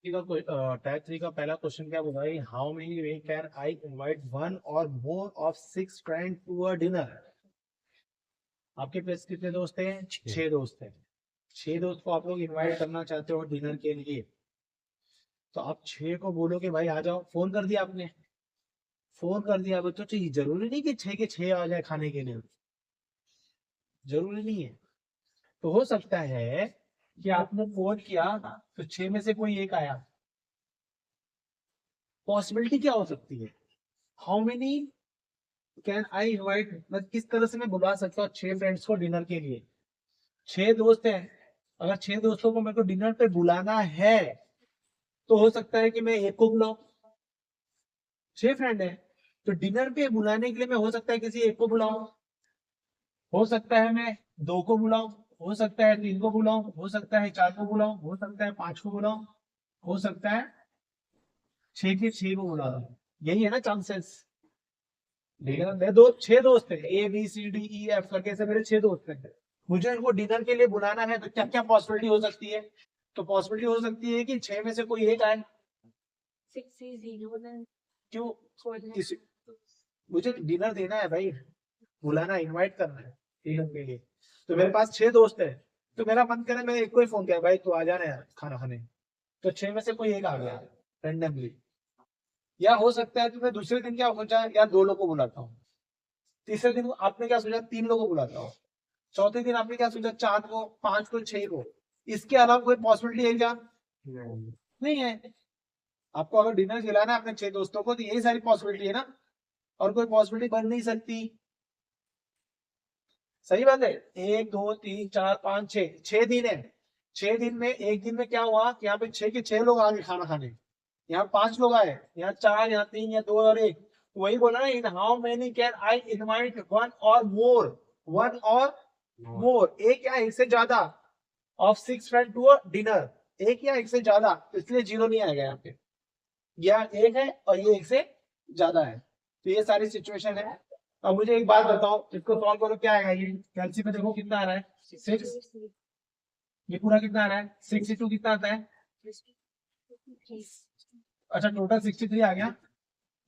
Type 3 का पहला question क्या बोला है, how many way can I invite one or more of 6 friend to a dinner. आपके पास कितने दोस्त हैं? 6 दोस्त हैं। 6 दोस्त को आप लोग इनवाइट करना चाहते हो डिनर के लिए। तो आप 6 को बोलोगे भाई आ जाओ। फोन कर दिया आपने, फोन कर दिया बच्चों। तो जरूरी नहीं कि 6 के 6 आ जाए खाने के लिए, जरूरी नहीं है। तो हो सकता है कि आपने फोन किया तो 6 में से कोई एक आया। पॉसिबिलिटी क्या हो सकती है? How many can I invite, मतलब किस तरह से मैं बुला सकता हूँ 6 फ्रेंड्स को डिनर के लिए। 6 दोस्त हैं, अगर 6 दोस्तों को मेरे को डिनर पे बुलाना है तो हो सकता है कि मैं एक को बुलाऊं। 6 फ्रेंड है तो डिनर पे बुलाने के लिए मैं हो सकता है किसी एक को बुलाऊं, हो सकता है मैं 2 को बुलाऊं, हो सकता है 3 को बुलाऊं, हो सकता है 4 को बुलाऊं, हो सकता है 5 को बुलाऊं, हो सकता है 6 के 6 को बुला दूं। यही है ना चांसेस। डिनर में 6 दोस्त है, ABCDEF करके से मेरे 6 दोस्त हैं। मुझे इनको डिनर के लिए बुलाना है तो क्या क्या पॉसिबिलिटी हो सकती है? तो पॉसिबिलिटी हो सकती है कि 6 में से कोई एक आए। क्यों? किसी मुझे डिनर देना है भाई, बुलाना, इनवाइट करना है डिनर के लिए। तो मेरे पास 6 दोस्त है, तो मेरा मन करे मैं एक को ही फोन किया, भाई तू आ जाना यार खाना खाने। तो 6 में से कोई एक आ गया रेंडमली। या हो सकता है तो मैं दूसरे दिन क्या सोचा यार 2 लोग को बुलाता हूँ। तीसरे दिन आपने क्या सोचा 3 लोगों को बुलाता हूँ। चौथे दिन आपने क्या सोचा 4 को, 5 को, 6 को। इसके अलावा कोई पॉसिबिलिटी है क्या? नहीं है। आपको अगर डिनर खिलाना है अपने 6 दोस्तों को तो यही सारी पॉसिबिलिटी है ना, और कोई पॉसिबिलिटी बन नहीं सकती। सही बात है। 1 2 3 4 5 6, 6 दिन है। 6 दिन में एक दिन में क्या हुआ कि यहाँ पे 6 के 6 लोग आ गए खाना खाने। यहाँ 5 लोग आए, यहाँ 4, यहाँ 3, या 2 और 1। तो वही बोला ना, in how many can I invite one or more, one or मोर, एक या एक से ज्यादा of 6 friend to a dinner. एक या एक से ज्यादा, इसलिए जीरो नहीं आएगा यहाँ पे। या एक है और ये एक से ज्यादा है। तो ये सारी सिचुएशन है। अब मुझे एक बात बताओ, इसको सॉल्व करो, क्या आएगा ये? कैलसी में देखो कितना आ रहा है 6। ये पूरा कितना आ रहा है 62, कितना आता है? अच्छा टोटल 63 आ गया।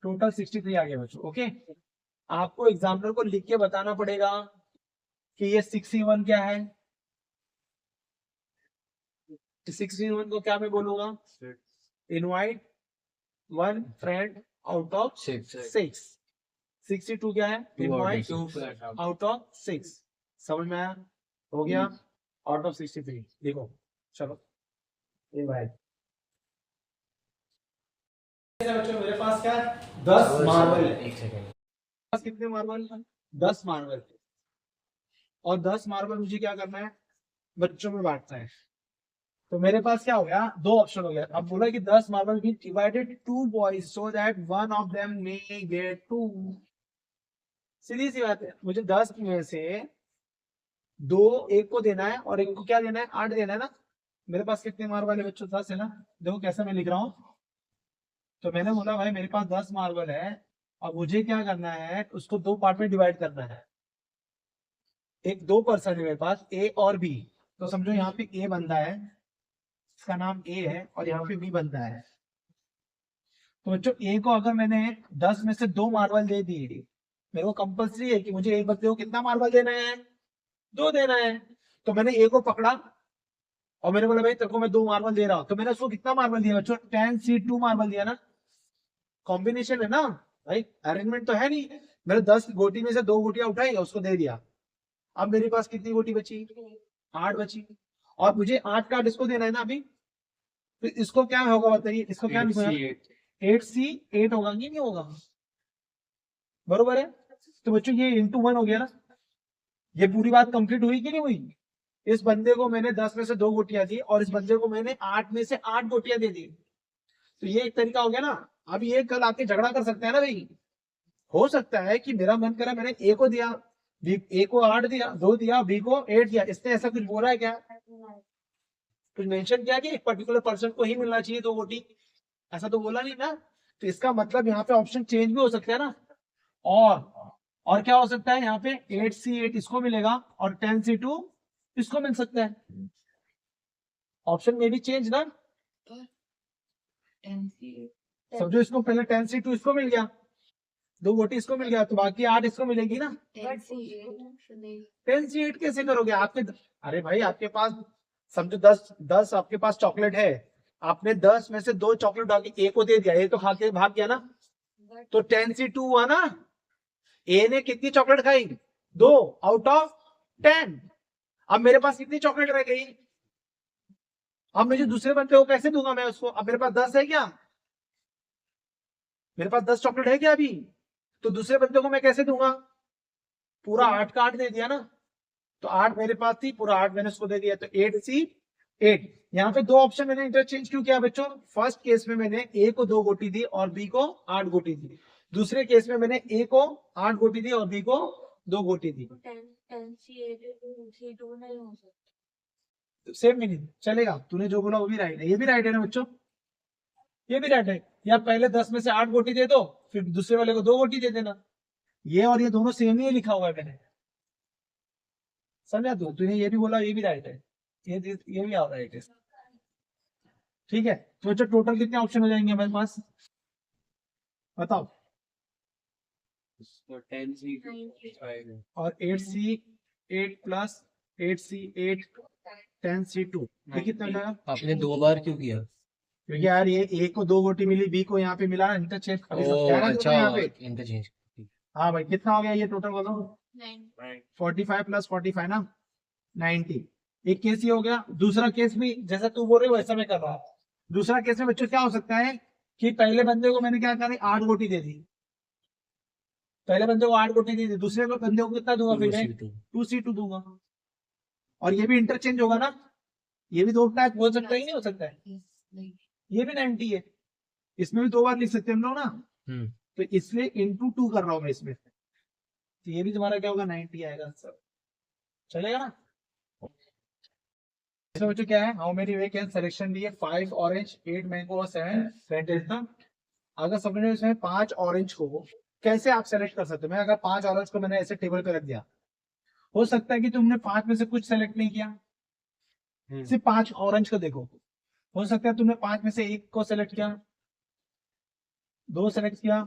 टोटल 63 आ गया बच्चों। ओके, आपको एग्जाम्पल को लिख के बताना पड़ेगा कि ये 61 क्या है। 61 को क्या मैं बोलूंगा? Invite one friend out of 6। 62 क्या है? Invite out of 6। समझ में आया? हो गया आउट ऑफ 63। देखो चलो इनवाइट। बच्चों मेरे पास क्या है? 10 मार्बल है। एक सेकंड, पास कितने मार्बल? 10 मार्बल। और 10 मार्बल मुझे क्या करना है? बच्चों में बांटना है। तो मेरे पास क्या हो गया? 2 ऑप्शन हो गया। अब बोला कि 10 marble be divided 2 boys so that one of them may get 2। सीधी सी बात है, मुझे 10 में से 2 एक को देना है और एक को क्या देना है? 8 देना है ना। मेरे पास कितने मार्बल है बच्चों? 10 है ना। देखो कैसे मैं लिख रहा हूँ। तो मैंने बोला भाई मेरे पास 10 मार्बल है और मुझे क्या करना है, उसको 2 पार्ट में डिवाइड करना है। एक 2 पर्सन है मेरे पास, ए और बी। तो समझो यहाँ पे ए बंदा है, इसका नाम ए है, और यहाँ पे बी बंदा है। तो बच्चों ए को अगर मैंने 10 में से 2 मार्बल दे दिए, मेरे को कंपल्सरी है कि मुझे एक बंदे को कितना मार्बल देना है? 2 देना है। तो मैंने ए को पकड़ा और मैंने बोला भाई तेरे को मैं 2 मार्बल दे रहा हूँ। तो मैंने उसको कितना मार्बल दिया बच्चों? 10C2 मार्बल दिया ना। कॉम्बिनेशन है ना भाई, अरेंजमेंट तो है नहीं। मैंने 10 गोटी में से 2 गोटियां उठाई और उसको दे दिया। अब मेरे पास कितनी गोटी बची? 8 बची। और मुझे 8 का 8 इसको देना है ना अभी। तो इसको क्या होगा बताइए? इसको क्या लिखूंगा? 8C8 होगा कि नहीं होगा? बरोबर है। तो बच्चों ये × 1 हो गया ना। ये पूरी बात कंप्लीट हुई कि नहीं हुई? इस बंदे को मैंने 10 में से 2 गोटियां दी और इस बंदे को मैंने 8 में से 8 गोटियां दे दी। तो ये एक तरीका हो गया ना। अब ये कल आके झगड़ा कर सकते हैं ना भाई। हो सकता है कि मेरा मन करा मैंने ए को दिया, ए को 8 दिया, 2 दिया, बी को 8 दिया। इसने ऐसा कुछ बोला है क्या? कुछ मेंशन किया कि एक पर्टिकुलर पर्सन को ही मिलना चाहिए 2 गोटी? ऐसा तो बोला नहीं ना। तो इसका मतलब यहाँ पे ऑप्शन चेंज भी हो सकता है ना। और क्या हो सकता है यहाँ पे? 8C8 इसको मिलेगा और 10C2 इसको मिल सकता है। ऑप्शन में भी चेंज ना। समझो इसको पहले 10C2 इसको मिल गया, 2 गोटी इसको मिल गया, तो बाकी 8 इसको मिलेगी ना। 10C8 कैसे करोगे आपके? अरे भाई आपके पास समझो 10 आपके पास चॉकलेट है, आपने 10 में से 2 चॉकलेट डाली, ए को दे दिया, ये तो खा के भाग गया ना, तो 10C2 हुआ ना। ए ने कितनी चॉकलेट खाई? 2 आउट ऑफ 10। अब मेरे पास कितनी चॉकलेट रह गई? अब मुझे दूसरे बंदे को कैसे दूंगा मैं उसको? अब मेरे पास 10 है क्या? मेरे पास 10 चॉकलेट है क्या अभी? तो दूसरे बंदे को मैं कैसे दूंगा? पूरा 8 का 8 दे दिया ना, तो 8 मेरे पास थी, पूरा 8 मैंने उसको दे दिया, तो 8C8। यहाँ पे 2 ऑप्शन मैंने इंटरचेंज क्यों किया बच्चों? फर्स्ट केस में मैंने ए को 2 गोटी दी और बी को 8 गोटी दी, दूसरे केस में मैंने ए को 8 गोटी दी और बी को 2 गोटी दी। सेम मीनिंग चलेगा, तूने जो बोला वो भी राइट है, ये भी राइट है ना बच्चों, ये भी राइट है। या पहले 10 में से 8 गोटी दे दो, फिर दूसरे वाले को 2 गोटी दे देना, ये और ये दोनों सेम ही लिखा हुआ है मैंने, समझा? तूने ये भी बोला, ये भी राइट है, ये भी राइट है, ठीक है। तो बच्चों टोटल कितने ऑप्शन हो जाएंगे हमारे पास, बताओ? और 8C8 प्लस 8C8 10C2, ये कितना हो जाएगा? आपने 2 बार क्यों किया? क्योंकि यार ये ए को 2 गोटी मिली, बी को यहाँ पे मिला, इंटरचेंज अच्छा, यहाँ पे इंटरचेंज। हाँ भाई, कितना हो गया ये टोटल बोलो? 45 प्लस 45 ना 90। एक केस ये हो गया। दूसरा केस भी जैसा तू बोल रहे हो वैसा मैं कर रहा हूँ। दूसरा केस में बच्चों क्या हो सकता है कि पहले बंदे को मैंने क्या कहा, 8 गोटी दे दी, पहले बंदे को 8 गोटी दे दी, दूसरे को बंदे को कितना दूंगा? फिर मैं 2C2 दूंगा, और ये भी इंटरचेंज होगा ना, ये भी 2 टाइप हो सकता है, नहीं हो सकता है? ये भी 90 है, इसमें भी 2 बार लिख सकते हैं हम लोग ना, तो इसलिए इंटू 2 कर रहा हूं मैं इसमें, तो ये भी तुम्हारा क्या होगा? 90 आएगा आंसर, चलेगा ना? इसमें बच्चों क्या है, how many way can selection दी है? 5 ऑरेंज 8 मैंगो और 7 रेड ना। अगर सबने इसमें 5 ऑरेंज को कैसे आप सेलेक्ट कर सकते हो? मैं अगर 5 ऑरेंज को मैंने ऐसे टेबल पे रख दिया, हो सकता है कि तुमने 5 में से कुछ सेलेक्ट नहीं किया, सिर्फ 5 ऑरेंज को देखो, हो सकता है तुमने 5 में से 1 को सेलेक्ट किया, 2 सेलेक्ट किया,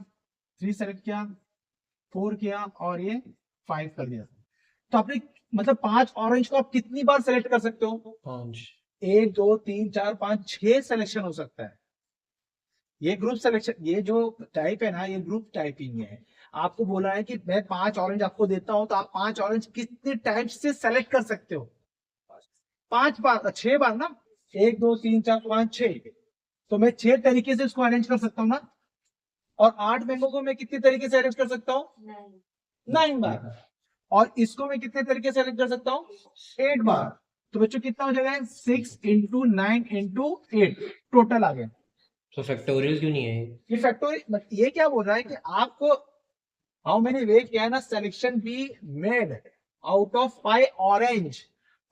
3 सेलेक्ट किया, 4 किया, और ये 5 कर दिया। तो आपने मतलब 5 ऑरेंज को आप कितनी बार सेलेक्ट कर सकते हो? 5। 1 2 3 4 5 6 सिलेक्शन हो सकता है। ये ग्रुप सिलेक्शन, ये जो टाइप है ना, ये ग्रुप टाइपिंग है। आपको बोला है कि मैं 5 ऑरेंज आपको देता हूं, तो आप 5 ऑरेंज कितने टाइप से सेलेक्ट कर सकते हो? 5 बार, 6 बार ना, 1 2 3 4 5 6, तो मैं 6 तरीके से इसको अरेंज कर सकता हूँ ना। और 8 मैंगो को मैं कितने तरीके से अरेंज कर सकता हूँ? 9 बार। और इसको मैं कितने तरीके से अरेंज कर सकता हूँ? 8 बार। तो बच्चों कितना हो जाएगा? 6 इंटू 9 इंटू 8 टोटल आ गया। तो फैक्टोरियल क्यों नहीं है ये फैक्टोरियल, ये क्या बोल रहा है कि आपको how many way can a selection be made out of 5 orange,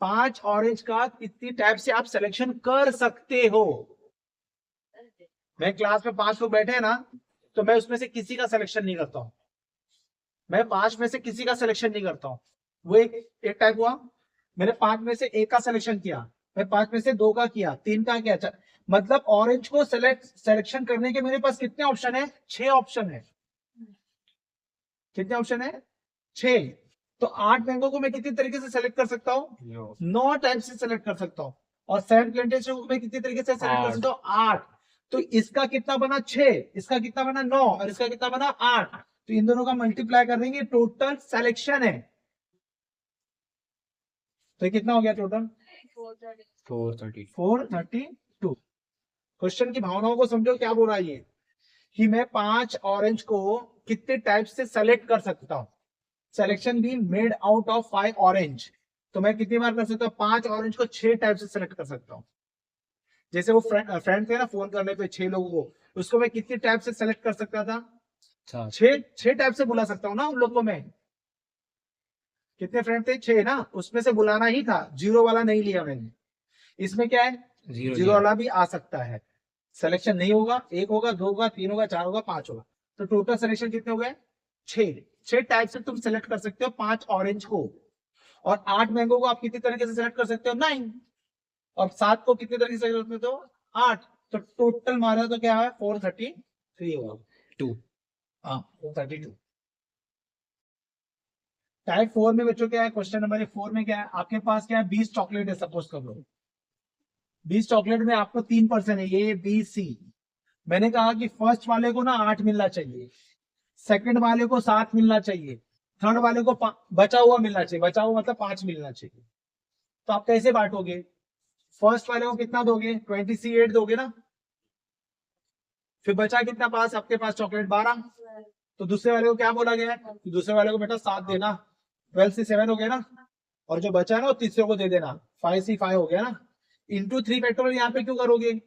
5 orange का कितनी टाइप से आप सिलेक्शन कर सकते हो? मैं क्लास में 5 लोग बैठे हैं ना, तो मैं उसमें से किसी का सिलेक्शन नहीं करता हूं, मैं 5 में से किसी का सिलेक्शन नहीं करता हूं। वो एक टाइप हुआ। मैंने 5 में से 1 का सिलेक्शन किया, मैं 5 में से 2 का किया, 3 का किया। मतलब ऑरेंज को सिलेक्शन करने के मेरे पास कितने ऑप्शन है? 6 ऑप्शन है। कितने ऑप्शन है? 6। तो 8 मैंगो को मैं कितनी तरीके से सेलेक्ट कर सकता हूँ? 9 टाइप से सेलेक्ट कर सकता हूँ। और 7 प्लांटेशन को मैं कितनी तरीके से सेलेक्ट कर सकता हूँ? 8। तो इसका कितना बना? 6, इसका कितना बना? 9, और इसका कितना बना? 8। तो इन दोनों का मल्टीप्लाई कर देंगे, टोटल सिलेक्शन है। तो कितना हो गया टोटल? 432। क्वेश्चन की भावनाओं को समझो, क्या बोल रहा है ये कि मैं 5 ऑरेंज को कितने टाइप से सेलेक्ट कर सकता हूं? Selection be made out of 5 orange, तो मैं कितनी बार कर सकता हूँ? 5 ऑरेंज को 6 टाइप से सेलेक्ट कर सकता हूँ। जैसे वो फ्रेंड थे ना, फोन करने पे 6 लोगों को, उसको मैं कितनी टाइप से सेलेक्ट कर सकता था? 6 टाइप से बुला सकता हूँ ना उन लोगों को मैं। कितने फ्रेंड थे? 6 ना, उसमें से बुलाना ही था, 0 वाला नहीं लिया मैंने। इसमें क्या है? 0 वाला भी आ सकता है। सिलेक्शन नहीं होगा, 1 होगा, 2 होगा, 3 होगा, 4 होगा, 5 होगा। तो टोटल सिलेक्शन कितने हो गए? 6 टाइप से तुम सेलेक्ट कर सकते हो 5 ऑरेंज को। और 8 मैंगो को आप कितनी तरीके से सेलेक्ट कर सकते हो? 9। और 7 को कितनी तरीके से सेलेक्ट कर सकते हो? 8। तो टोटल मारा तो क्या है 433 होगा 2 432। टाइप 4 में बच्चों क्या है, क्वेश्चन नंबर 4 में क्या है, आपके पास क्या है 20 चॉकलेट है सपोज कर लो। 20 चॉकलेट में आपको 3% है, ए बी सी। मैंने कहा कि फर्स्ट वाले को ना 8 मिलना चाहिए, सेकंड वाले को 7 मिलना चाहिए, थर्ड वाले को बचा हुआ मिलना चाहिए, बचा हुआ मतलब 5 मिलना चाहिए। तो आप कैसे बांटोगे, फर्स्ट वाले को कितना दोगे 28 दोगे ना, फिर बचा कितना पास आपके पास चॉकलेट 12। तो दूसरे वाले को क्या बोला गया है, दूसरे वाले को बेटा 7 देना, 12 से 7 हो गया ना, और जो बचा है ना वो तीसरे को दे देना, 5C5 हो गया ना। इंटू 3 फैक्टोरियल यहाँ पे क्यों करोगे,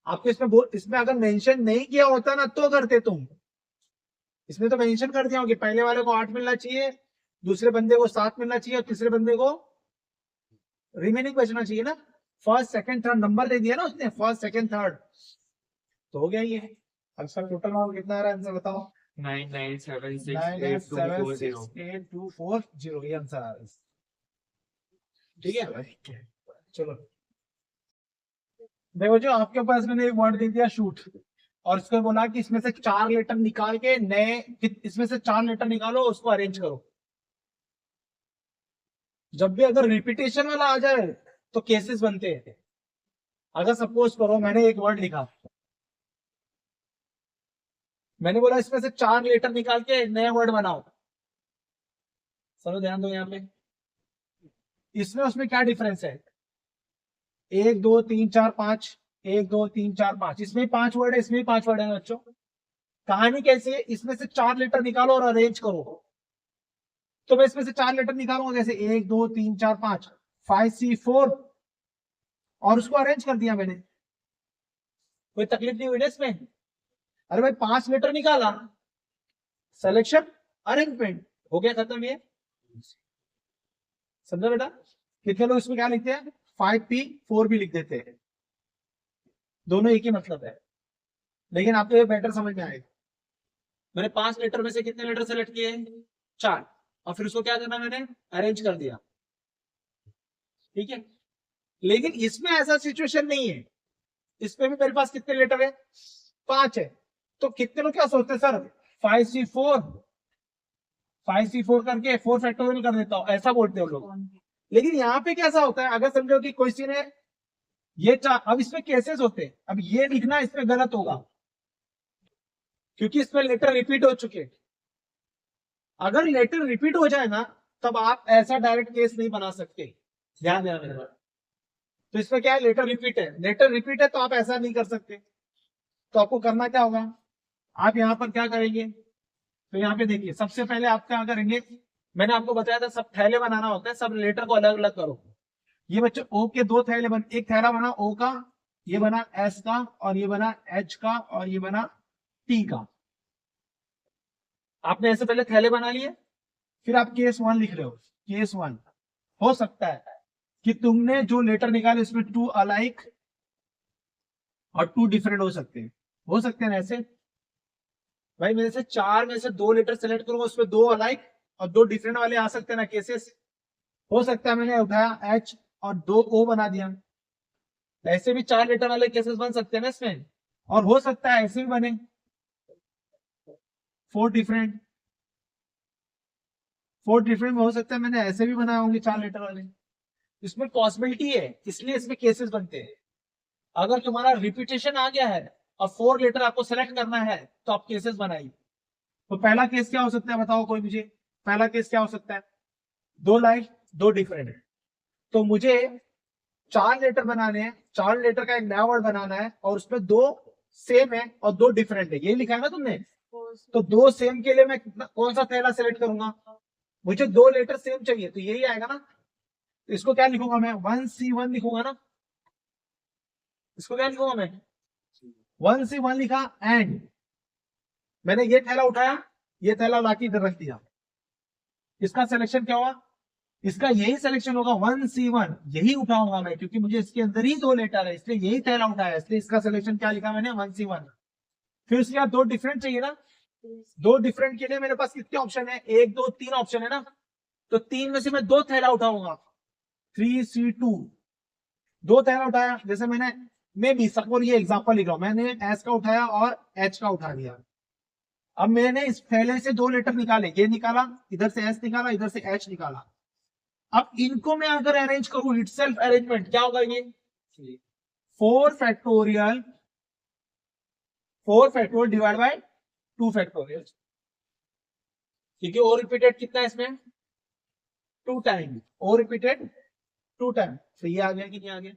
आपको इसमें अगर मेंशन नहीं किया होता ना तो करते तुम, इसमें तो मेंशन कर दिया होगा कि पहले वाले को 8 मिलना चाहिए, दूसरे बंदे को 7 मिलना चाहिए, और तीसरे बंदे को रिमेनिंग बचना चाहिए ना। फर्स्ट सेकंड थर्ड नंबर दे दिया ना उसने, फर्स्ट सेकंड थर्ड, तो हो गया ये। आंसर टोटल मार्क्स कितना आ रहा है आंसर बताओ। 99768240 ये आंसर आ रहा है, ठीक है। चलो देखो जो आपके पास मैंने एक वर्ड दे दिया शूट, और इसको बोला कि इसमें से 4 लेटर निकाल के नए, इसमें से 4 लेटर निकालो उसको अरेंज करो। जब भी अगर रिपीटेशन वाला आ जाए तो केसेस बनते हैं। अगर सपोज करो मैंने एक वर्ड लिखा, मैंने बोला इसमें से 4 लेटर निकाल के नया वर्ड बनाओ, चलो ध्यान दो यहाँ पे, इसमें उसमें क्या डिफरेंस है, 1 2 3 4 5, 1 2 3 4 5, इसमें 5 वर्ड है, इसमें 5 वर्ड है बच्चों। कहानी कैसी है, इसमें से 4 लेटर निकालो और अरेंज करो। तो मैं इसमें से 4 लेटर निकालूंगा जैसे 1 2 3 4 5, 5C4, और उसको अरेंज कर दिया मैंने, कोई तकलीफ नहीं हुई ना इसमें। अरे भाई 5 लेटर निकाला, सिलेक्शन अरेंजमेंट हो गया खत्म। ये समझा बेटा। कितने लोग इसमें क्या लिखते हैं 5P4 भी लिख देते हैं, दोनों एक ही मतलब है, लेकिन आपको ये बेटर समझ में आएगा। मैंने 5 लेटर में से कितने लेटर सेलेक्ट किए 4, और फिर उसको क्या करना मैंने अरेंज कर दिया, ठीक है। लेकिन इसमें ऐसा सिचुएशन नहीं है, इसमें भी मेरे पास कितने लेटर है 5 है। तो कितने लोग क्या सोचते हैं सर 5C4 करके 4 फैक्टोरियल कर देता हूं, ऐसा बोलते हैं लोग। लेकिन यहाँ पे कैसा होता है, अगर समझो कि कोई ने ये अब इसमें केसेस होते हैं, अब ये लिखना इसमें गलत होगा क्योंकि इसमें लेटर रिपीट हो चुके। अगर लेटर रिपीट हो जाए ना तब आप ऐसा डायरेक्ट केस नहीं बना सकते, ध्यान देना मेरे बात। तो इसमें क्या है लेटर रिपीट है, लेटर रिपीट है तो आप ऐसा नहीं कर सकते। तो आपको करना क्या होगा, आप यहाँ पर क्या करेंगे, तो यहाँ पे देखिए सबसे पहले आप क्या करेंगे, मैंने आपको बताया था सब थैले बनाना होता है, सब लेटर को अलग अलग करो। ये बच्चों ओ के 2 थैले एक थैला बना ओ का, ये बना एस का, और ये बना एच का, और ये बना टी का। आपने ऐसे पहले थैले बना लिए, फिर आप केस 1 लिख रहे हो। केस 1 हो सकता है कि तुमने जो लेटर निकाले उसमें 2 अलाइक और 2 डिफरेंट हो सकते हैं ना ऐसे। भाई मेरे से 4 में से 2 लेटर सेलेक्ट करूंगा, उसमें 2 अलाइक और 2 डिफरेंट वाले आ सकते हैं ना केसेस। हो सकता है मैंने उठाया एच और 2 ओ बना दिया, ऐसे भी 4 लेटर वाले केसेस बन सकते हैं ना इसमें। और हो सकता है ऐसे भी बने 4 डिफरेंट में हो सकता है मैंने ऐसे भी बनाए होंगे 4 लेटर वाले। इसमें पॉसिबिलिटी है, इसलिए इसमें केसेस बनते हैं। अगर तुम्हारा रिपीटेशन आ गया है और 4 लेटर आपको सेलेक्ट करना है तो आप केसेस बनाइए। तो पहला केस क्या हो सकता है बताओ कोई मुझे, पहला केस क्या हो सकता है, 2 लाइक 2 डिफरेंट है, तो मुझे 4 लेटर बनाने हैं, 4 लेटर का एक नया वर्ड बनाना है, और उसमें 2 सेम है और 2 डिफरेंट है, यही लिखा है ना तुमने। तो 2 सेम के लिए मैं कौन सा थैला सेलेक्ट करूंगा, मुझे 2 लेटर सेम चाहिए, तो यही आएगा ना। तो इसको क्या लिखूंगा मैं 1C1 लिखूंगा ना, इसको क्या लिखूंगा मैं 1C1 लिखा, एंड मैंने ये थैला उठाया, ये थैला लाके इधर रख दिया। इसका सिलेक्शन क्या हुआ, इसका यही सिलेक्शन होगा 1C1, यही उठाऊंगा मैं क्योंकि मुझे इसके अंदर ही 2 लेटर है, इसलिए यही थैला उठाया, इसलिए इसका सिलेक्शन क्या लिखा मैंने 1C1। फिर उसके बाद 2 डिफरेंट चाहिए ना, 2 डिफरेंट के लिए मेरे पास कितने ऑप्शन है 1 2 3 ऑप्शन है ना, तो 3 में से मैं 2 थैला उठाऊंगा 3C2, 2 थैला उठाया। जैसे मैंने मे बी सपोज ये एग्जांपल लिख रहा हूं, मैंने एस का उठाया और एच का उठा दिया। अब मैंने इस थैले से 2 लेटर निकाले, ये निकाला, इधर से एस निकाला, इधर से एच निकाला। अब इनको मैं अगर अरेंज करूं, इटसेल्फ अरेंजमेंट क्या होगा ये 4 फैक्टोरियल डिवाइड बाय 2 फैक्टोरियल। ठीक है, और रिपीटेड कितना है इसमें 2 टाइम, और रिपीटेड 2 टाइम। तो ये आ गया कि नहीं आ गया।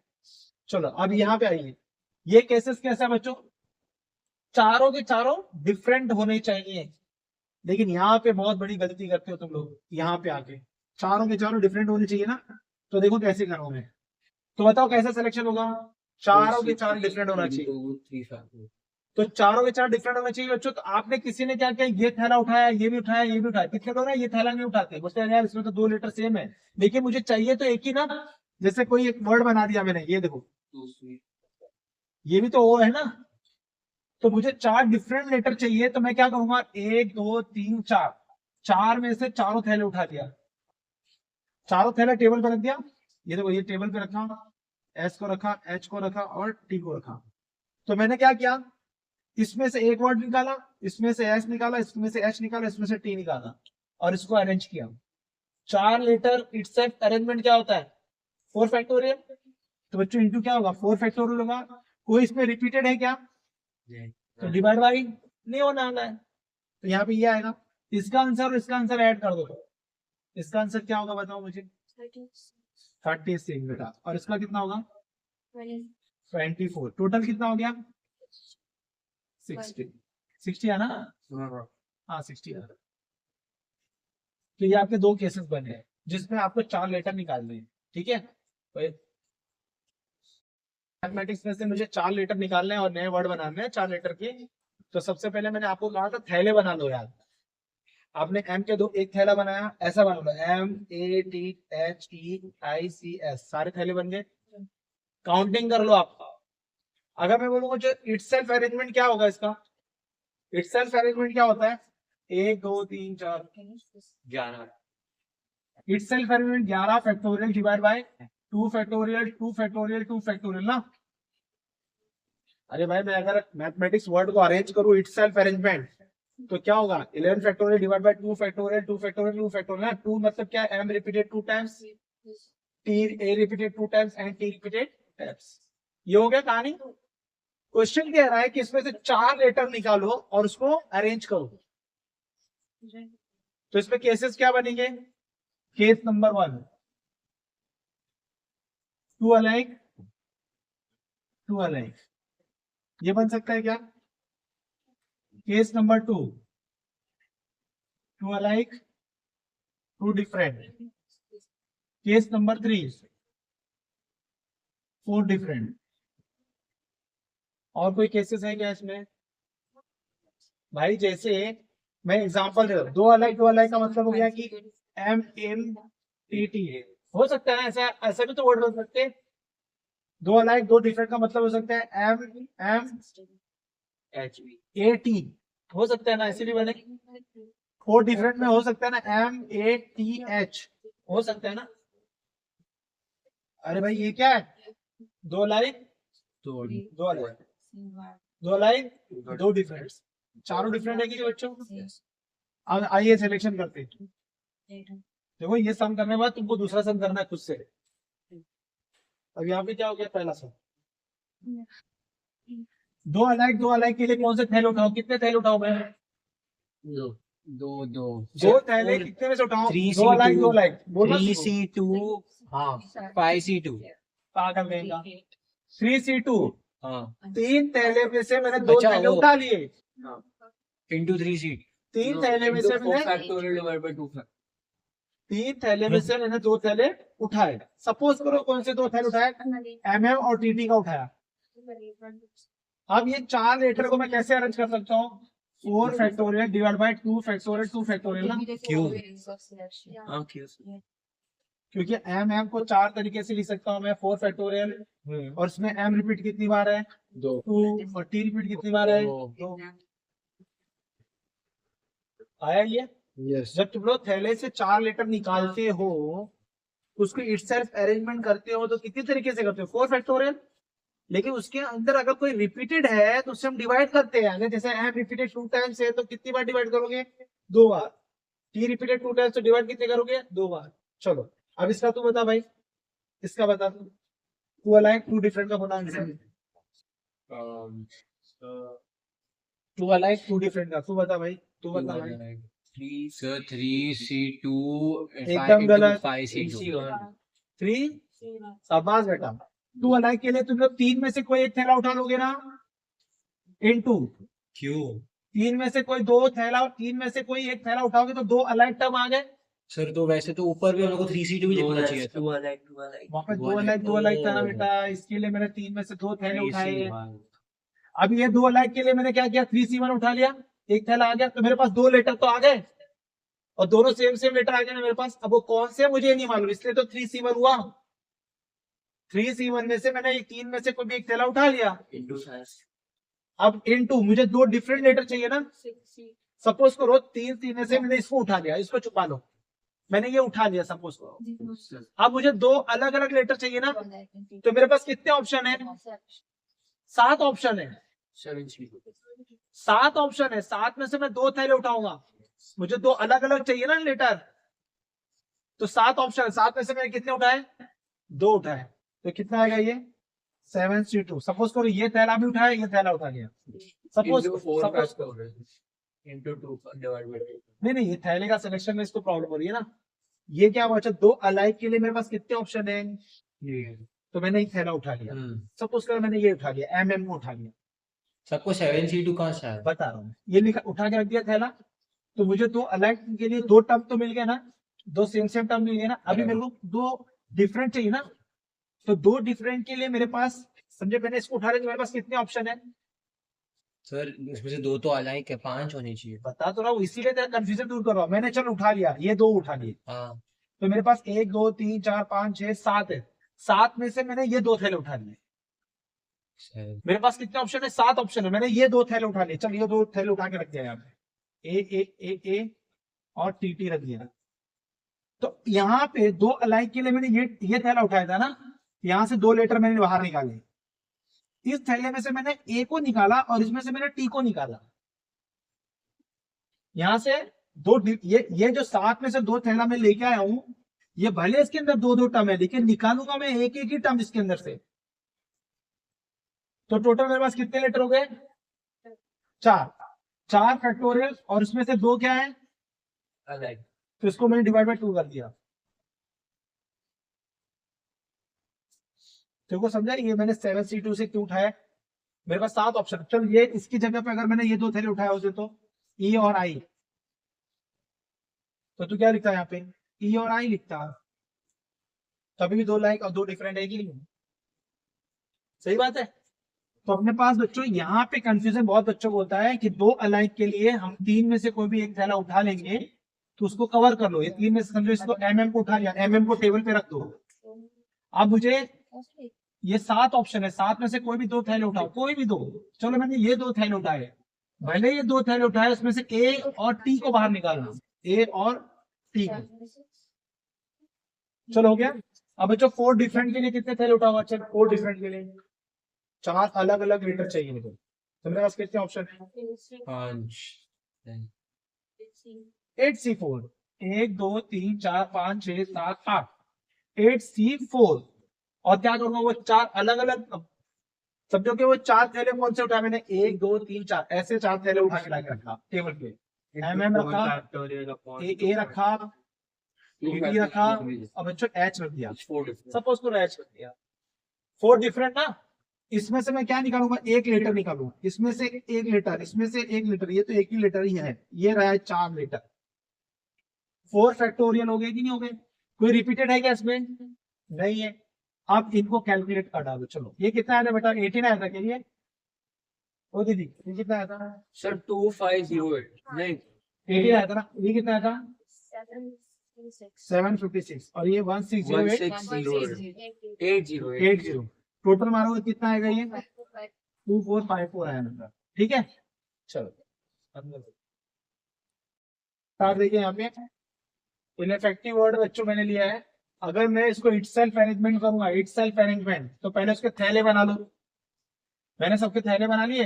चलो अब यहाँ पे आइए, ये केसेस कैसा है बच्चों, चारों के चारों डिफरेंट होने चाहिए, लेकिन यहाँ पे बहुत बड़ी गलती करते हो तुम लोग। यहाँ पे आके चारों के चारों डिफरेंट होने चाहिए ना, तो देखो कैसे करूँ मैं, तो बताओ कैसा सिलेक्शन होगा। चारों के चारों डिफरेंट होना चाहिए, तो चारों के चार डिफरेंट होना चाहिए बच्चों। तो आपने किसी ने क्या किया, ये थैला उठाया, ये भी उठाया, ये भी उठाया, कितने लोग हैं, ये थैला नहीं उठाते, बोलते हैं यार इसमें तो 2 लीटर सेम है, लेकिन मुझे चाहिए तो एक ही ना। जैसे कोई एक वर्ड बना दिया मैंने, ये देखो, ये भी तो ओ है ना, तो मुझे 4 डिफरेंट लेटर चाहिए, तो मैं क्या करूंगा, 1 2 3 4, 4 में से चारों थैले उठा दिया, चारों थैला टेबल पर रख दिया। ये देखो, ये टेबल पे रखा, एस को रखा, एच को रखा और टी को रखा। तो मैंने क्या किया, इसमें से एक वर्ड निकाला, इसमें से एस निकाला, इसमें से एच निकाला, इसमें से टी निकाला, और इसको अरेंज किया। 4 लेटर इटसेल्फ अरेंजमेंट क्या होता है 4 फैक्टोरियल। तो बच्चों इंटू क्या होगा 4 फैक्टोरियल होगा। कोई इसमें रिपीटेड है क्या, तो डिवाइड बाई नहीं होना आना है, तो यहाँ पे ये आएगा। इसका आंसर और इसका आंसर ऐड कर दो, इसका आंसर क्या होगा बताओ मुझे 36 बेटा, और इसका कितना होगा 24। टोटल कितना हो गया 60 है ना, हाँ 60 है। तो ये आपके 2 केसेस बने हैं जिसमें आपको 4 लेटर निकालने हैं। ठीक है, मैथमेटिक्स में से मुझे 4 लेटर निकालने हैं और नए वर्ड बनाने हैं 4 लेटर के। तो सबसे पहले मैंने आपको कहा था थैले बना लो यार। आपने एम के 2 एक थैला बनाया, ऐसा बना लो MATHEICS, सारे थैले बन गए। काउंटिंग कर लो आप। अगर मैं बोलूंगा जो इटसेल्फ अरेंजमेंट क्या होगा इसका, इटसेल्फ अरेंजमेंट क्या होता है 1 2 3 4 11। Itself arrangement 11 factorial divide by 2 factorial 2 factorial 2 factorial ना। अरे भाई मैं अगर मैथमेटिक्स वर्ड को अरेंज करूं इटसेल्फ अरेंजमेंट तो क्या होगा 11 factorial divide by 2 factorial 2 factorial 2 factorial ना। 2 मतलब क्या है, m repeated 2 times, a repeated 2 times and t repeated times. ये हो गया कहानी। क्वेश्चन कह रहा है कि इसमें से 4 लेटर निकालो और उसको अरेंज करो। तो इसमें केसेस क्या बनेंगे, केस नंबर 1 2 अलाइक 2 अलाइक, ये बन सकता है क्या। Case number 2 2 alike 2 different. Case number 3 4 different. और कोई केसेस है क्या इसमें भाई, जैसे मैं एग्जांपल दे रहा हूं, 2 अलाइक का मतलब हो गया कि MNTT है, हो सकता है ऐसा, ऐसा भी तो वर्ड बन सकते हैं। 2 अलाइक 2 डिफरेंट का मतलब हो सकता है MMAT, हो सकता है ना, ऐसे भी बने। 4 डिफरेंट में हो सकता है ना MATH, हो सकता है ना। अरे भाई ये क्या है 2 लाइन 2 लाइन 2 लाइन 2 डिफरेंट, चारों डिफरेंट है कि बच्चों। अब आइए सिलेक्शन करते हैं। देखो ये सम करने के बाद तुमको दूसरा सम करना है खुद से। अब यहाँ पे क्या हो गया पहला सम, 2 अलाइक के लिए कौन से थैले उठाओ, कितने थैले उठाओ मैं 2 थैले कितने में से उठाओ 2 अलाइक बोलो 3C2 हाँ 5C2 पागल रहेगा 3C2 हाँ 3 थैले में से मैंने 2 अच्छा, थैले वो- उठा लिए, into 3C 3 थैले में से मैंने 3 थैले में से मैंने 2 थैले उठाए। सपोज करो कौन से 2 थैले उठाए, MM और TT का उठाया। अब ये 4 लेटर को मैं कैसे अरेंज कर सकता हूँ 4 factorial divide by 2 factorial 2 factorial ना, क्योंकि MM को 4 तरीके से लिख सकता हूँ मैं 4 फैक्टोरियल, और इसमें M रिपीट कितनी बार है 2 और T रिपीट कितनी बार है 2। आया ये yes जब तुम लोग थैले से 4 लेटर निकालते हो उसको इटसेल्फ अरेंजमेंट करते हो तो कितनी तरीके से करते हो 4 फैक्टोरियल लेकिन उसके अंदर अगर कोई रिपीटेड है तो उससे हम डिवाइड करते हैं। अगर जैसे एम रिपीटेड 2 टाइम्स है तो कितनी बार डिवाइड करोगे? 2 बार। टी रिपीटेड 2 टाइम्स तो डिवाइड कितने करोगे? 2 बार। चलो अब इसका तू बता भाई, इसका बता तू। टू अलाइक टू डिफरेंट का बता answer. Two alike two different का तू बता भाई, तू बता भाई। Sir, 3C2 एकदम गलत। 5C2 3 शाबाश बेटा। टू अलाइक के लिए तुम लोग तीन में से कोई एक थैला उठा लोगे ना, इनटू। क्यों? तीन में से कोई दो थैला, तीन में से कोई एक थैला उठाओगे तो दो अलाइक टर्म आ गए। सर तो वैसे तो ऊपर भी हम लोग को 3C2 भी लिखना चाहिए था। वहां पे दो अलाइक था ना बेटा, इसके लिए मैंने तीन में से दो थैले उठाए हैं। अब ये दो अलाइक के लिए मैंने क्या किया, 3C1 उठा लिया, एक थैला आ गया, तो मेरे पास दो लेटर तो आ गए और दोनों सेम सेम लेटर आ गए ना मेरे पास। अब वो कौन से मुझे नहीं मालूम, इसलिए तो 3C1 हुआ। 3C1 में से मैंने तीन में से कोई भी एक थैला उठा लिया। अब इनटू मुझे दो डिफरेंट लेटर चाहिए ना। सपोज करो तीन तीन में से मैंने इसको उठा लिया, इसको छुपा लो, मैंने ये उठा लिया सपोज करो। अब मुझे दो अलग अलग लेटर चाहिए ना, तो मेरे पास कितने ऑप्शन है? 7 ऑप्शन है। 7 ऑप्शन है, 7 में से मैं दो थैले उठाऊंगा, मुझे दो अलग अलग चाहिए ना लेटर, तो 7 ऑप्शन है, 7 में से मैंने कितने उठाए? दो उठाए, तो कितना आएगा ये? 7C2। सपोज करो ये थैला भी उठाया, ये थैला उठा लिया। सपोज नहीं, ये थैले का सिलेक्शन में इसको प्रॉब्लम हो रही है ना। ये क्या बचा, दो अलाइक के लिए मेरे पास कितने ऑप्शन है? तो मैंने एक थैला उठा लिया। सपोज करो मैंने ये उठा लिया, एम को उठा लिया। सबको 7C2 कहाँ से आया? बता रहा हूँ, ये लिखा उठा के रख दिया थैला, तो मुझे दो अलाइक के लिए दो टर्म तो मिल गए ना, दो सेम सेम टर्म मिल गए ना। अभी मेरे को दो डिफरेंट चाहिए ना, तो दो डिफरेंट के लिए मेरे पास, समझे, मैंने इसको उठा लिया तो मेरे पास कितने ऑप्शन है? सर इसमें से दो तो अलाइक है, 5 होनी चाहिए। बता तो रहा हूँ, इसीलिए तेरा कंफ्यूजन दूर कर रहा हूँ। मैंने चलो उठा लिया, ये दो उठा लिए, हाँ। तो मेरे पास 1 2 3 4 5 6 7 है। 7 में से मैंने ये दो थैले उठा लिए। मेरे पास कितने ऑप्शन है? 7 ऑप्शन है, मैंने ये दो थैले उठा लिए। चल ये दो थैले उठा के रख दिया यहाँ पे, ए और टी रख दिया। तो यहाँ पे दो अलाइक के लिए मैंने ये थैला उठाया था ना, यहाँ से दो लेटर मैंने बाहर निकाले। इस थैले में से मैंने ए को निकाला और इसमें से मैंने टी को निकाला। यहां से दो ये जो 7 में से दो थैला मैं लेके आया हूं, ये भले इसके अंदर दो दो टर्म है, लेकिन निकालूंगा मैं एक एक ही टर्म इसके अंदर से। तो टोटल मेरे पास कितने लेटर हो गए? 4 फैक्टोरियल, और इसमें से दो क्या है? तो इसको मैंने डिवाइड बाय 2 कर दिया। देखो समझा, ये मैंने 7C2 से क्यों उठाया? मेरे पास 7 ऑप्शन। चल ये इसकी जगह पे अगर मैंने ये दो थैले उठाए होते तो ई और आई, तो तू क्या लिखता है यहाँ पे? ई और आई लिखता। तभी भी दो लाइक और दो डिफरेंट है कि नहीं? सही बात है। तो अपने पास बच्चों यहाँ पे कंफ्यूजन बहुत बच्चों को होता है कि दो अलाइक के लिए हम तीन में से कोई भी एक थैला उठा लेंगे तो उसको कवर कर लो। ये तीन में से समझो, इसको एम को उठा लिया, एम को टेबल पे रख दो। अब मुझे ये 7 ऑप्शन है, 7 में से कोई भी दो थैले उठाओ, कोई भी दो। चलो मैंने ये दो थैले उठाए, भले ये दो थैले उठाए, उसमें से ए और टी को बाहर निकालना, ए और टी को। चलो हो गया। अब बच्चों 4 डिफरेंट के लिए कितने थैले उठाओगे? चल 4 डिफरेंट के लिए 4 अलग अलग लीटर चाहिए मुझे, तो मेरे पास कितने ऑप्शन है? 8C4, 1 2 3 4 5 6 7 8, 8C4। और क्या करूंगा, वो 4 अलग अलग, समझो कि वो 4 थैले कौन से उठाए मैंने? 1 2 3 4, ऐसे 4 थैले उठा के लाके रखा टेबल पे। एम रखा, ए रखा, टी रखा, और बच्चों एच रख दिया। सपोज करो एच रख दिया। 4 डिफरेंट ना, इसमें से मैं क्या निकालूंगा? एक लीटर निकालूंगा, इसमें से एक लीटर, इसमें से एक लीटर, ये तो एक ही लीटर ही है, ये रहा है 4 लीटर। 4 फैक्टोरियल हो गए कि नहीं हो गए? कोई रिपीटेड है क्या इसमें? नहीं है। आप इनको कैलकुलेट कर डालो। चलो ये कितना आया था बेटा? 18 आया था क्या ये? ओ दीदी ये कितना आया था? सर 2508 नहीं 18 आया था ना। ये कितना आया था? 756। और ये 1608 80। टोटल मारोगे कितना आएगा? ये 2454 आया नंबर। ठीक है, चलो देखिए यहाँ पे इनफेक्टिव वर्ड बच्चों मैंने लिया है। अगर मैं इसको इटसेल्फ अरेंजमेंट करूंगा, इटसेल्फ अरेंजमेंट, तो पहले उसके थैले बना लो। मैंने सबके थैले बना लिए।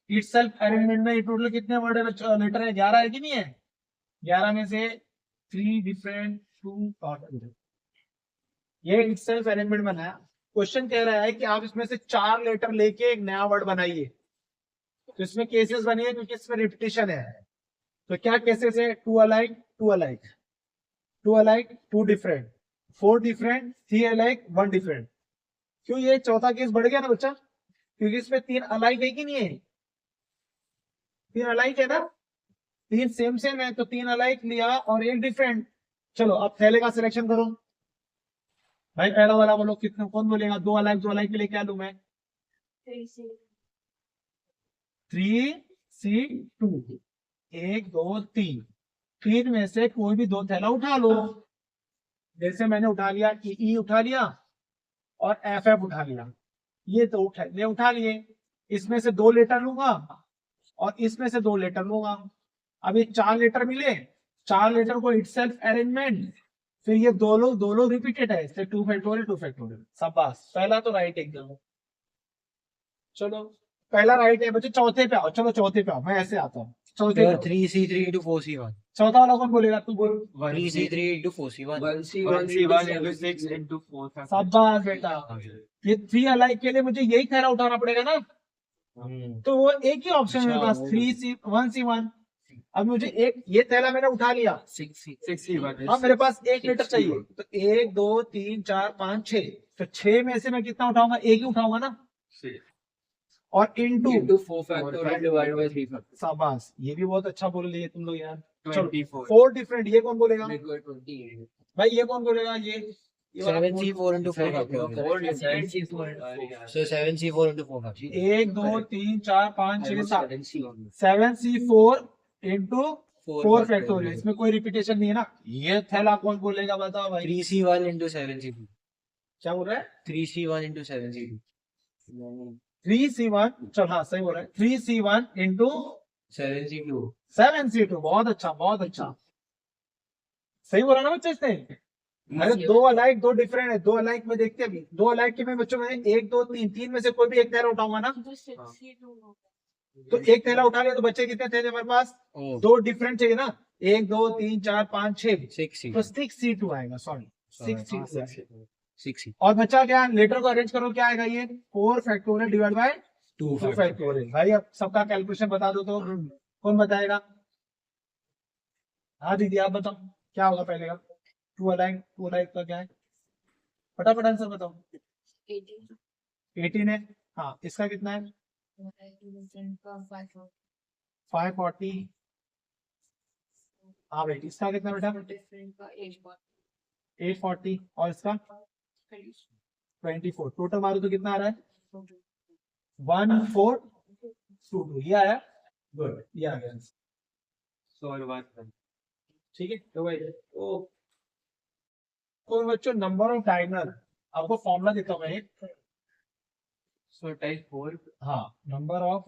इट सेल्फ अरेंजमेंट में टोटल कितने वर्ड लेटर है? 11 है कि नहीं है? 11 में से 3 डिफरेंट 2 ये इट सेल्फ अरेंजमेंट बनाया। क्वेश्चन कह रहा है कि आप इसमें से 4 लेटर लेके एक नया वर्ड बनाइए। तो इसमें केसेस बनिए क्योंकि इसमें रिपीटिशन है। तो क्या केसेस है? 2 alike, 2 alike, 2 alike, 2 different, 4 different, 3 alike, 1 different. क्यों ये चौथा केस बढ़ गया ना बच्चा? क्योंकि इसमें 3 अलाइक है कि नहीं है? 3 अलाइक है ना? 3 सेम सेम है तो 3 अलाइक लिया और 1 डिफरेंट। चलो अब थैले का सिलेक्शन करो भाई। पहला वाला बोलो, कितना कौन बोलेगा? 2 अलाइक, 2 अलाइक के लिए क्या लूं मैं? 3C2। 1 2 3, 3 में से कोई भी 2 थैला उठा लो। जैसे मैंने उठा लिया, ई उठा लिया और एफ उठा लिया। ये तो उठा लिए। इसमें से 2 लेटर लूंगा और इसमें से 2 लेटर लूंगा। अब ये 4 लेटर मिले, 4 लेटर को इटसेल्फ अरेंजमेंट, फिर ये दो लोग रिपीटेड है, इससे 2 फैक्टोरियल 2 फैक्टोरियल। शाबाश, पहला तो राइट एकदम। चलो पहला राइट है बच्चे। चौथे पे आओ, चलो चौथे पे आओ, मैं ऐसे आता हूँ चौथे पे। 3C3 into 4C1। चौथा वाला कौन बोलेगा? तू बोल। 3C3 into 4C1। 1C1 into 6 into 4। शाबाश बेटा। ये 3 अलाइक के लिए मुझे यही थैला उठाना पड़ेगा ना, तो वो एक ही ऑप्शन है मेरे पास, 1C1। अब मुझे एक ये थैला मैंने उठा लिया, 6C1। अब मेरे पास 1 लीटर चाहिए। तो 1 2 3 4 5 6, तो 6 में से मैं कितना उठाऊंगा? 1 ही उठाऊंगा ना। और into into 4 factorial divided by 3 factorial। शाबाश, ये भी बहुत अच्छा बोल लिए तुम लोग यार। 24। 4 डिफरेंट, ये कौन बोलेगा 28। भाई? ये कौन बोलेगा? ये 7C4 into 4 factorial। 4 different। So 7C4 into 4 factorial। 1 2 3 4 5 6 7, 7C4 into 4 factorial. इसमें कोई रिपीटेशन नहीं है ना। ये थैला कौन बोलेगा बताओ भाई? 3C1 into 7C2। क्या बोल रहा है? 3C1 into 7C2। 3C1, चल हाँ सही बोल रहा है। 3C1 into 7C2। 7C2। बहुत अच्छा, बहुत अच्छा, सही बोला ना बच्चे इसने? अरे 2 अलाइक 2 डिफरेंट है। 2 अलाइक में देखते हैं अभी। 2 अलाइक के में बच्चों में 1 2 3, 3 में से कोई भी एक थैला उठाऊंगा ना। तो एक थैला उठा लिया तो बच्चे कितने थे हमारे पास? 2 डिफरेंट चाहिए ना। 1 2 3 4 5 6, 6C। तो 6C2 आएगा। Sorry 6C2। 6C। और बच्चा क्या? लेटर को अरेंज करो, क्या आएगा ये? 4 फैक्टोरियल डिवाइड बाय 2 2 फैक्टोरियल। भाई अब सबका कैलकुलेशन बता दो तो कौन बताएगा? हाँ दीदी आप बताओ क्या होगा पहले का? 2 अलाइक का क्या है? फटाफट आंसर बताओ। 18 है। हाँ, इसका कितना है? 540। हाँ बेटी, इसका कितना बेटा? 840। और इसका 24। टोटल मारो तो कितना आ रहा है? 1422। ये आया? गुड, ये आ गया। ठीक है तो भाई तो बच्चों नंबर ऑफ डायगोनल, आपको फॉर्मूला देता हूँ मैं एक। So type 4। हाँ, नंबर ऑफ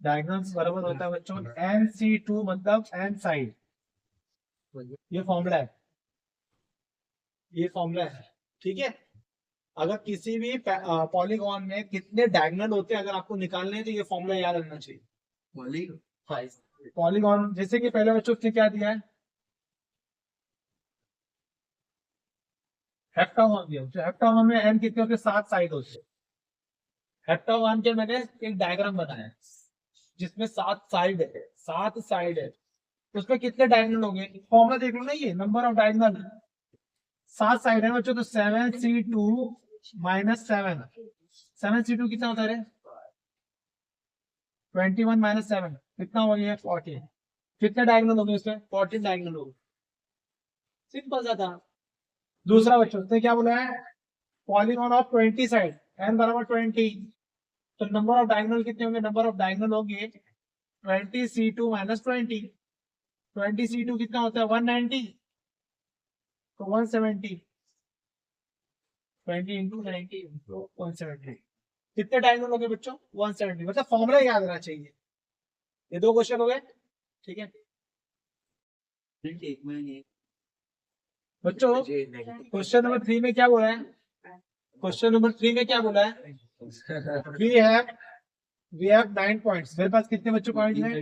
डायगोनल्स बराबर होता है बच्चों NC2, मतलब n साइड। ये फॉर्मूला है, ये फॉर्मूला है। ठीक है, अगर किसी भी पॉलीगॉन में कितने डायगोनल होते हैं अगर आपको निकालने हैं तो ये फॉर्मूला याद रखना चाहिए। पॉलीगॉन जैसे कि पहले बच्चों ने क्या दिया है? हेप्टागोन दिया। जो हेप्टागोन में n कितने होते हैं? 7 साइड होते हैं। हेप्टागोन के मैंने एक डायग्राम बनाया जिसमें 7 साइड है, 7 साइड है। उसमें कितने डायगोनल होंगे? फॉर्मूला देख लो ना, ये नंबर ऑफ डायगोनल। 7 साइड है बच्चों, तो 7C2 माइनस 7। 7C2 कितना होता है? 21 माइनस 7 कितना हो गया? 14। कितने डायगोनल होंगे इसमें? 14 डायगोनल होंगे। सिंपल सा था। दूसरा बच्चों ने क्या बोला है? पॉलीगॉन ऑफ 20 साइड, n बराबर 20। तो नंबर ऑफ डायगोनल कितने होंगे? नंबर ऑफ डायगोनल होंगे 20C2 माइनस 20। 20C2 कितना होता है? 190, तो 170। 20 इंटू 90 तो 170। कितने डायगोनल हो गए बच्चों? 170। मतलब फॉर्मूला याद रहना चाहिए। ये 2 क्वेश्चन हो गए। ठीक है बच्चों, क्वेश्चन नंबर 3 में क्या बोला है? क्वेश्चन नंबर 3 में क्या बोला है? We have 9 points. मेरे पास कितने बच्चों पॉइंट है?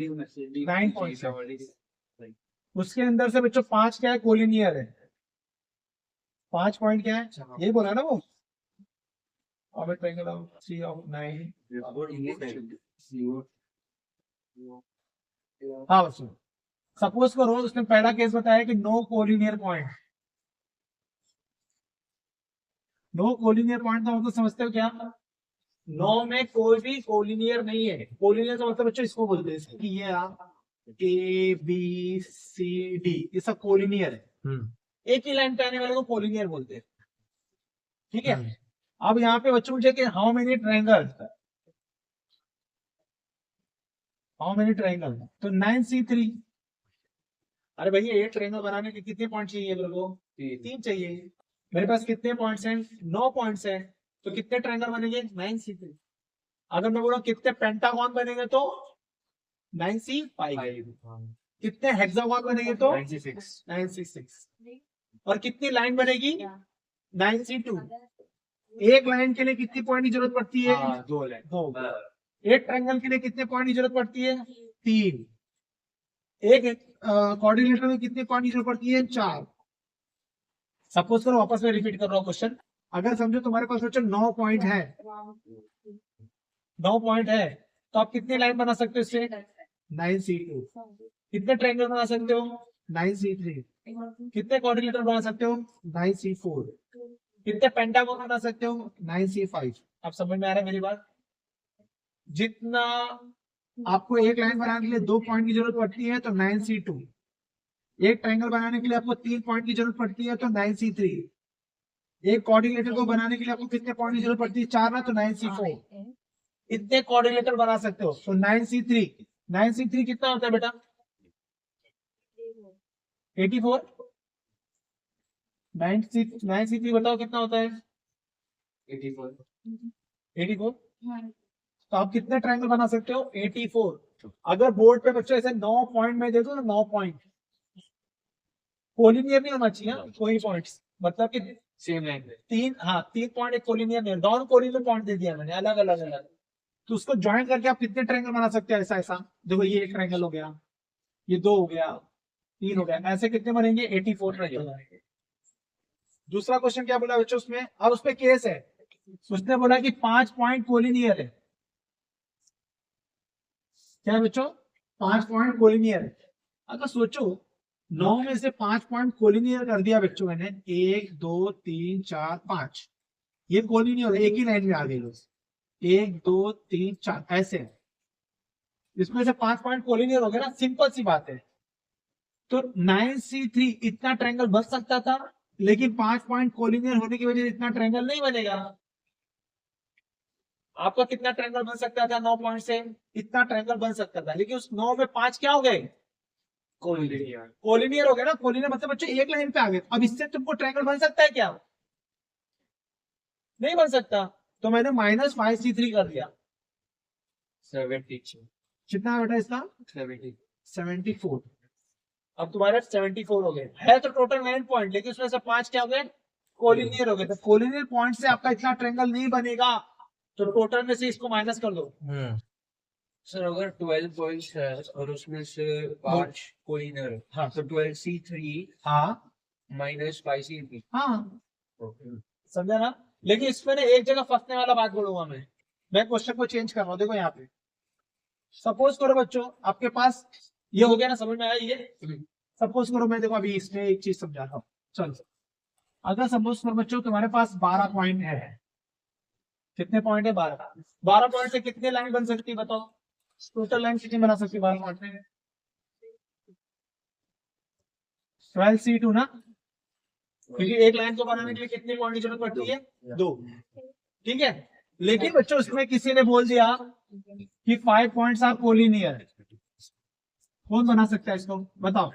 9 पॉइंट्स है। उसके अंदर से बच्चों 5 क्या है? कोलिनियर है। 5 पॉइंट क्या है? यही बोला ना वो। अब ट्रायंगल ऑफ 3 ऑफ 9। हाँ बच्चों, सपोज करो उसने पहला केस बताया कि no collinear point. No collinear point का मतलब समझते हो क्या? नो में कोई भी कोलिनियर नहीं है। कोलिनियर का मतलब बच्चों इसको बोलते हैं कि ये ए बी सी डी ये सब कोलिनियर है। एक ही लाइन पे आने वाले को कोलिनियर बोलते हैं। ठीक है। अब यहाँ पे बच्चों मुझे कि how many triangle, how many triangle, तो 9C3। अरे भैया ये ट्रायंगल बनाने के कितने पॉइंट चाहिए मेरे को? 3 चाहिए। मेरे पास कितने पॉइंट्स हैं? 9 पॉइंट्स हैं। तो कितने ट्रायंगल बनेंगे? 9C3। अगर मैं बोला कितने पेंटागन बनेंगे तो 9C5। कितने हेक्सागन बनेंगे तो 9C6। और कितनी लाइन बनेगी? 9C2। एक लाइन के लिए कितनी पॉइंट की जरूरत पड़ती है? 2। एक ट्रायंगल के लिए कितने पॉइंट की जरूरत पड़ती है? 3। एक कोऑर्डिनेटर में कितने पॉइंट की जरूरत पड़ती है? 4। सपोज करो, वापस में रिपीट कर रहा हूँ क्वेश्चन। अगर समझो तुम्हारे पास बच्चों 9 पॉइंट है, 9 पॉइंट है, तो आप कितनी लाइन बना सकते हो इससे? 9C2। कितने ट्रायंगल बना सकते हो? 9C3। कितने कोऑर्डिनेटर बना सकते हो? 9C4। कितने पेंटागन बना सकते हो? 9C5। आप समझ में आ रहा है मेरी बात? जितना आपको एक लाइन बनाने के लिए 2 पॉइंट की जरूरत पड़ती है तो 9C2। एक ट्रायंगल बनाने के लिए आपको 3 पॉइंट की जरूरत पड़ती है तो 9C3। एक कोऑर्डिनेटर को बनाने के लिए आपको कितने पॉइंट की जरूरत पड़ती है? 4 ना, तो 9C4। इतने कोऑर्डिनेटर बना सकते हो तो 9C3। 9C3 कितना होता है बेटा? 84। 9C3 बताओ कितना होता है? 84। तो आप कितने ट्रायंगल बना सकते हो? 84। अगर बोर्ड पे बच्चों ऐसे 9 पॉइंट में दे दो ना, 9 पॉइंट, कोलिनियर नहीं होना चाहिए कोई पॉइंट्स, मतलब कि सेम लाइन पे 3 पॉइंट एक कोलिनियर नहीं, नॉन कोलिनियर पॉइंट दे दिया मैंने, अलग अलग अलग। तो उसको ज्वाइन करके आप कितने ट्रायंगल बना सकते हैं? ऐसा ऐसा देखो, ये एक ट्रायंगल हो गया, ये 2 हो गया, 3 हो गया, ऐसे कितने बनेंगे? 84 ट्रायंगल बनेंगे। दूसरा क्वेश्चन क्या बोला बच्चों उसमें? अब उसमें केस है, उसने बोला कि 5 पॉइंट कोलिनियर है। क्या है बच्चों? 5 पॉइंट कोलिनियर है। अगर सोचो 9 में से 5 पॉइंट कोलिनियर कर दिया बच्चों मैंने, 1 2 3 4 5, ये कोलिनियर एक ही लाइन में आ गए लोग, 1 2 3 4 ऐसे। इसमें से 5 पॉइंट कोलिनियर हो गया ना, सिंपल सी बात है। तो 9C3 इतना ट्रायंगल बन सकता था, लेकिन 5 पॉइंट कोलिनियर होने की वजह से इतना ट्रायंगल नहीं बनेगा। आपका कितना ट्रायंगल बन सकता था? 9 पॉइंट से इतना ट्रायंगल बन सकता था, लेकिन उस 9 में 5 क्या हो गए? कोलिनियर हो गया ना। कोलिनियर मतलब बच्चों एक लाइन पे आ गए। अब इससे तुमको ट्रायंगल बन सकता है क्या? नहीं बन सकता। तो मैंने -5C3 कर दिया। 70 कितना बेटा इसका? 70 74। अब तुम्हारे 74 हो गए है, तो टोटल 9 पॉइंट, लेकिन उसमें से 5 क्या हो गए? कोलिनियर हो गए। तो कोलिनियर पॉइंट से आपका इतना ट्रायंगल नहीं बनेगा, तो टोटल में से इसको माइनस कर दो। सर अगर 12 पॉइंट्स है और उसमें से 5 कोलिनियर है, हाँ। तो 12C3 हाँ माइनस 5C3। हाँ, समझा ना? लेकिन इसमें ना एक जगह फंसने वाला बात बोलूंगा मैं क्वेश्चन को चेंज कर रहा हूँ। देखो यहाँ पे सपोज करो बच्चों, आपके पास ये हो गया ना, समझ में आया? ये सपोज करो, मैं देखो अभी इसमें एक चीज समझा रहा हूँ। चलो, अगर सपोज करो बच्चों तुम्हारे पास 12 पॉइंट है। कितने पॉइंट है? 12। 12 पॉइंट से कितने लाइन बन सकती है बताओ? टोटल लाइन कितनी बना सकती है 12 पॉइंट में? 12C2 ना, क्योंकि एक लाइन को बनाने के लिए कितने पॉइंट की जरूरत पड़ती है? 2। ठीक है। लेकिन बच्चों उसमें किसी ने बोल दिया कि 5 पॉइंट्स आर कोलिनियर। कौन बना सकता है इसको बताओ?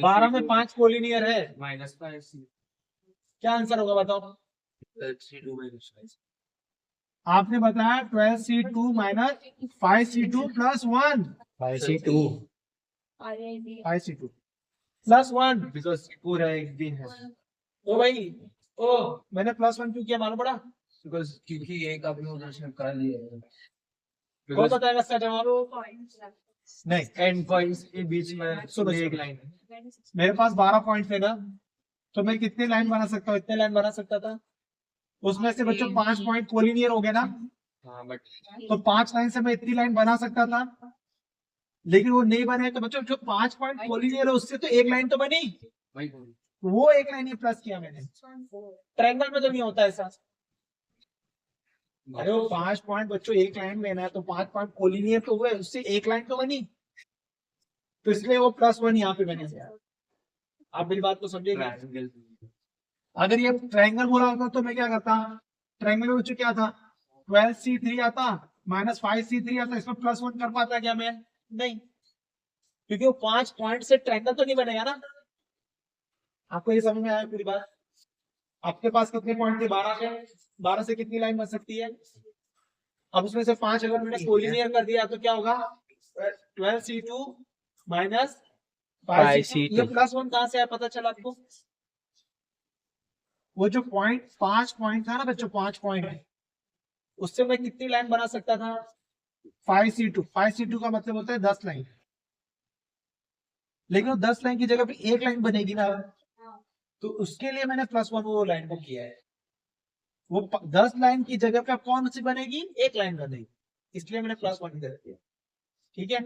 12 में 5 कोलिनियर है, माइनस 5 क्या आंसर होगा बताओ? C2 minus 5। आपने बताया 12C2 minus 5C2 plus 1। 5C2 5C2 plus 1। Because पूरा एक दिन है। तो भाई ओ मैंने +1 क्यों किया मालूम पड़ा? बिकॉज क्योंकि एक आपने उधर से कर लिया है। कौन बताएगा इसका जवाब? नहीं, एंड पॉइंट्स के बीच में सुनो, एक सुनो। लाइन मेरे पास 12 पॉइंट थे ना, तो मैं कितने लाइन बना सकता हूँ? इतने लाइन बना सकता था। उसमें से बच्चों 5 पॉइंट कोलिनियर हो गए ना, हाँ बट तो 5 लाइन से मैं इतनी लाइन बना सकता था, लेकिन वो नहीं बने। तो बच्चों जो 5 पॉइंट कोलिनियर है उससे तो एक लाइन तो बनी, वही वो एक लाइन ही प्लस किया मैंने। ट्रायंगल में तो नहीं होता ऐसा। अरे वो 5 पॉइंट बच्चों एक लाइन में ना, तो 5 पॉइंट कोलिनियर तो हुए, उससे एक लाइन तो बनी, तो इसलिए वो +1 यहाँ पे बने। आप मेरी बात को समझेंगे? ट्रायंगल अगर ये ट्रायंगल बोला होता तो मैं क्या करता? ट्रायंगल में बच्चों क्या था? 12C3 आता -5C3 आता, इसमें +1 कर पाता क्या मैं? नहीं, क्योंकि वो 5 पॉइंट से ट्रायंगल तो नहीं बनेगा ना। आपको ये समझ में आया पूरी बात? आपके पास कितने पॉइंट थे? 12 के। 12 से कितनी लाइन बन सकती है? अब उसमें से 5 अगर मैंने कोलिनियर कर दिया तो क्या होगा? 12C2 minus 5C2। ये +1 कहां से आया पता चला आपको? वो जो 5 पॉइंट था ना बच्चों, 5 पॉइंट, उससे मैं कितनी लाइन बना सकता था? 5C2। 5C2 का मतलब होता है 10 लाइन, लेकिन वो 10 लाइन की जगह पे एक लाइन बनेगी ना, तो उसके लिए मैंने +1 वो लाइन को किया है। वो 10 लाइन की जगह पे कौन सी बनेगी? एक लाइन बनेगी, इसलिए मैंने +1 कर दिया। ठीक है।